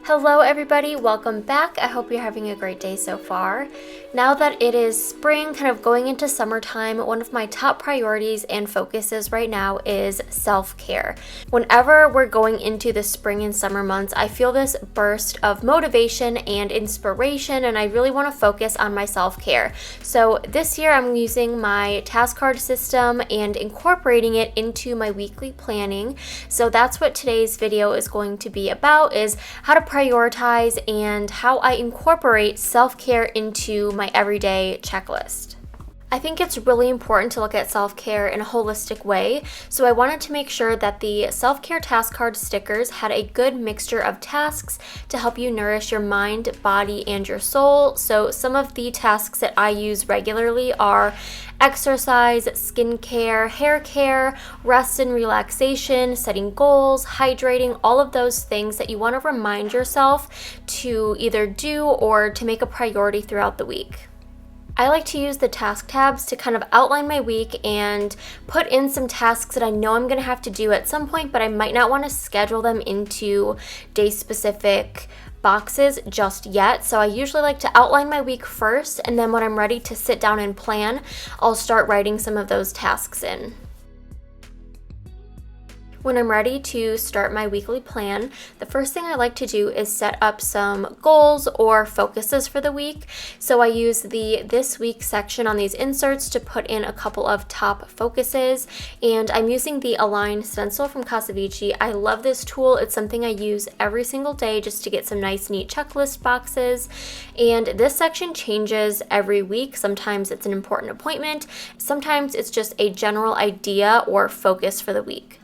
Hello everybody, welcome back. I hope you're having a great day so far. Now that it is spring, kind of going into summertime, one of my top priorities and focuses right now is self-care. Whenever we're going into the spring and summer months, I feel this burst of motivation and inspiration, and I really want to focus on my self-care. So this year I'm using my task card system and incorporating it into my weekly planning. So that's what today's video is going to be about, is how to prioritize and how I incorporate self-care into my everyday checklist. I think it's really important to look at self-care in a holistic way, so I wanted to make sure that the self-care task card stickers had a good mixture of tasks to help you nourish your mind, body, and your soul. So some of the tasks that I use regularly are exercise, skincare, hair care, rest and relaxation, setting goals, hydrating, all of those things that you want to remind yourself to either do or to make a priority throughout the week. I like to use the task tabs to kind of outline my week and put in some tasks that I know I'm going to have to do at some point, but I might not want to schedule them into day-specific boxes just yet. So I usually like to outline my week first, and then when I'm ready to sit down and plan, I'll start writing some of those tasks in. When I'm ready to start my weekly plan, the first thing I like to do is set up some goals or focuses for the week. So I use the This Week section on these inserts to put in a couple of top focuses, and I'm using the Align stencil from Casavici. I love this tool. It's something I use every single day just to get some nice, neat checklist boxes, and this section changes every week. Sometimes it's an important appointment, sometimes it's just a general idea or focus for the week.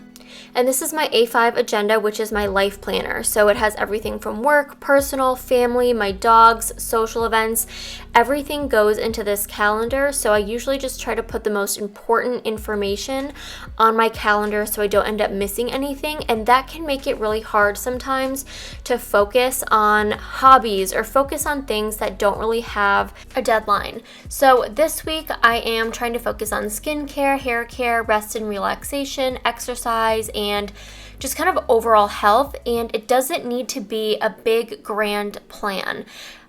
And this is my A5 agenda, which is my life planner. So it has everything from work, personal, family, my dogs, social events. Everything goes into this calendar. So I usually just try to put the most important information on my calendar so I don't end up missing anything. And that can make it really hard sometimes to focus on hobbies or focus on things that don't really have a deadline. So this week I am trying to focus on skincare, hair care, rest and relaxation, exercise, and just kind of overall health, and it doesn't need to be a big grand plan.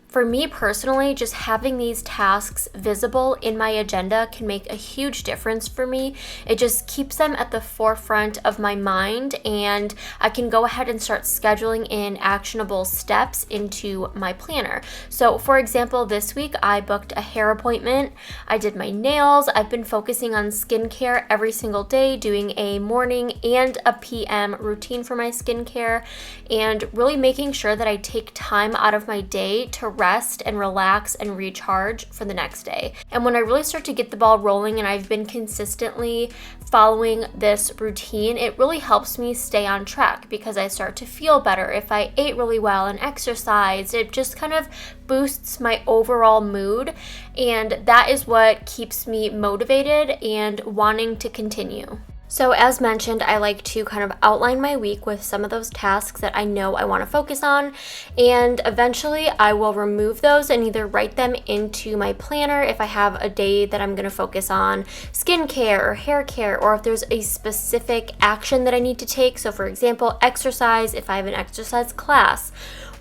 For me personally, just having these tasks visible in my agenda can make a huge difference for me. It just keeps them at the forefront of my mind, and I can go ahead and start scheduling in actionable steps into my planner. So for example, this week I booked a hair appointment, I did my nails, I've been focusing on skincare every single day, doing a morning and a PM routine for my skincare, and really making sure that I take time out of my day to rest and relax and recharge for the next day. And when I really start to get the ball rolling and I've been consistently following this routine, it really helps me stay on track because I start to feel better. If I ate really well and exercised, it just kind of boosts my overall mood, and that is what keeps me motivated and wanting to continue. So as mentioned, I like to kind of outline my week with some of those tasks that I know I want to focus on, and eventually I will remove those and either write them into my planner if I have a day that I'm going to focus on skincare or hair care, or if there's a specific action that I need to take. So for example, exercise, if I have an exercise class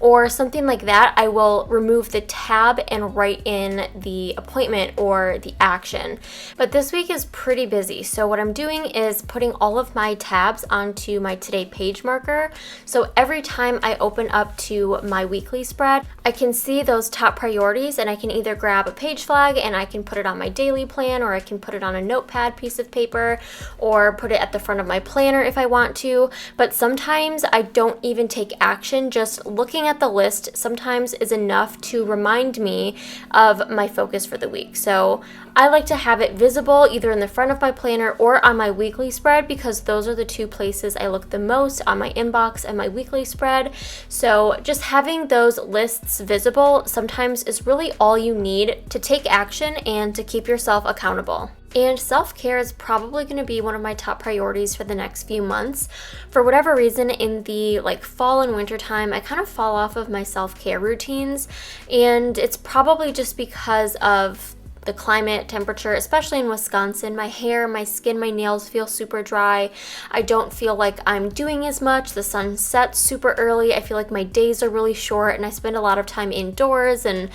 or something like that, I will remove the tab and write in the appointment or the action. But this week is pretty busy, so what I'm doing is putting all of my tabs onto my Today page marker. So every time I open up to my weekly spread, I can see those top priorities, and I can either grab a page flag and I can put it on my daily plan, or I can put it on a notepad piece of paper, or put it at the front of my planner if I want to. But sometimes I don't even take action. Just looking at the list sometimes is enough to remind me of my focus for the week. So I like to have it visible either in the front of my planner or on my weekly spread, because those are the two places I look the most, on my inbox and my weekly spread. So just having those lists visible sometimes is really all you need to take action and to keep yourself accountable. And self-care is probably going to be one of my top priorities for the next few months. For whatever reason, in the fall and winter time, I kind of fall off of my self-care routines, and it's probably just because of the climate, temperature, especially in Wisconsin. My hair, my skin, my nails feel super dry. I don't feel like I'm doing as much. The sun sets super early. I feel like my days are really short and I spend a lot of time indoors and,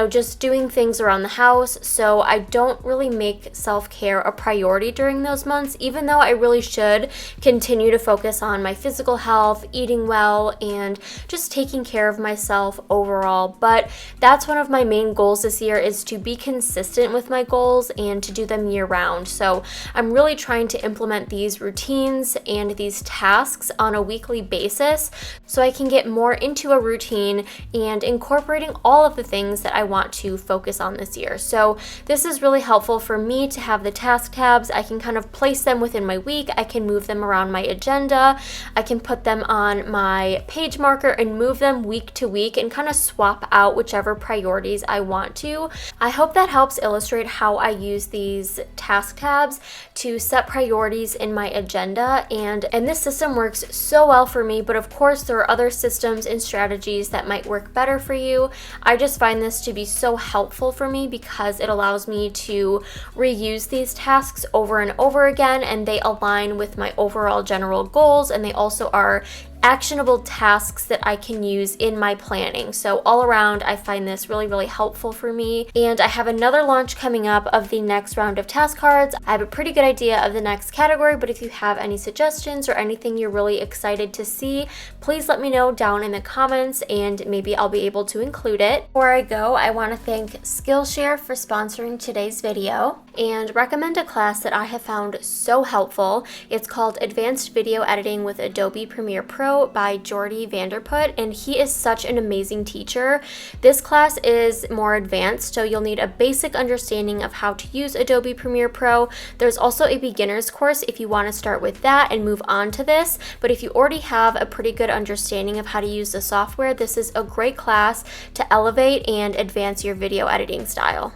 just doing things around the house. So I don't really make self-care a priority during those months, even though I really should continue to focus on my physical health, eating well, and just taking care of myself overall. But that's one of my main goals this year, is to be consistent with my goals and to do them year round. So I'm really trying to implement these routines and these tasks on a weekly basis so I can get more into a routine and incorporating all of the things that I want to focus on this year. So this is really helpful for me to have the task tabs. I can kind of place them within my week. I can move them around my agenda. I can put them on my page marker and move them week to week and kind of swap out whichever priorities I want to. I hope that helps illustrate how I use these task tabs to set priorities in my agenda, and this system works so well for me, but of course there are other systems and strategies that might work better for you. I just find this to be so helpful for me because it allows me to reuse these tasks over and over again, and they align with my overall general goals, and they also are actionable tasks that I can use in my planning. So all around, I find this really, really helpful for me. And I have another launch coming up of the next round of task cards. I have a pretty good idea of the next category, but if you have any suggestions or anything you're really excited to see, please let me know down in the comments and maybe I'll be able to include it. Before I go, I want to thank Skillshare for sponsoring today's video and recommend a class that I have found so helpful. It's called Advanced Video Editing with Adobe Premiere Pro by Jordy Vanderput, and he is such an amazing teacher. This class is more advanced, so you'll need a basic understanding of how to use Adobe Premiere Pro. There's also a beginner's course if you want to start with that and move on to this, but if you already have a pretty good understanding of how to use the software, this is a great class to elevate and advance your video editing style.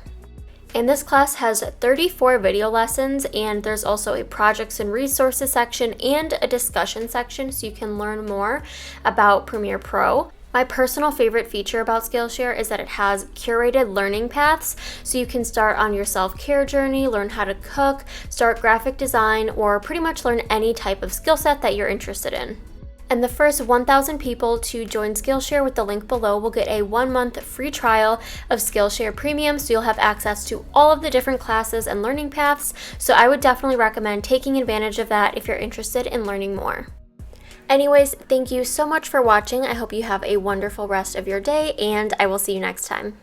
And this class has 34 video lessons, and there's also a projects and resources section and a discussion section so you can learn more about Premiere Pro. My personal favorite feature about Skillshare is that it has curated learning paths, so you can start on your self-care journey, learn how to cook, start graphic design, or pretty much learn any type of skill set that you're interested in. And the first 1,000 people to join Skillshare with the link below will get a 1-month free trial of Skillshare Premium, so you'll have access to all of the different classes and learning paths. So I would definitely recommend taking advantage of that if you're interested in learning more. Anyways, thank you so much for watching. I hope you have a wonderful rest of your day, and I will see you next time.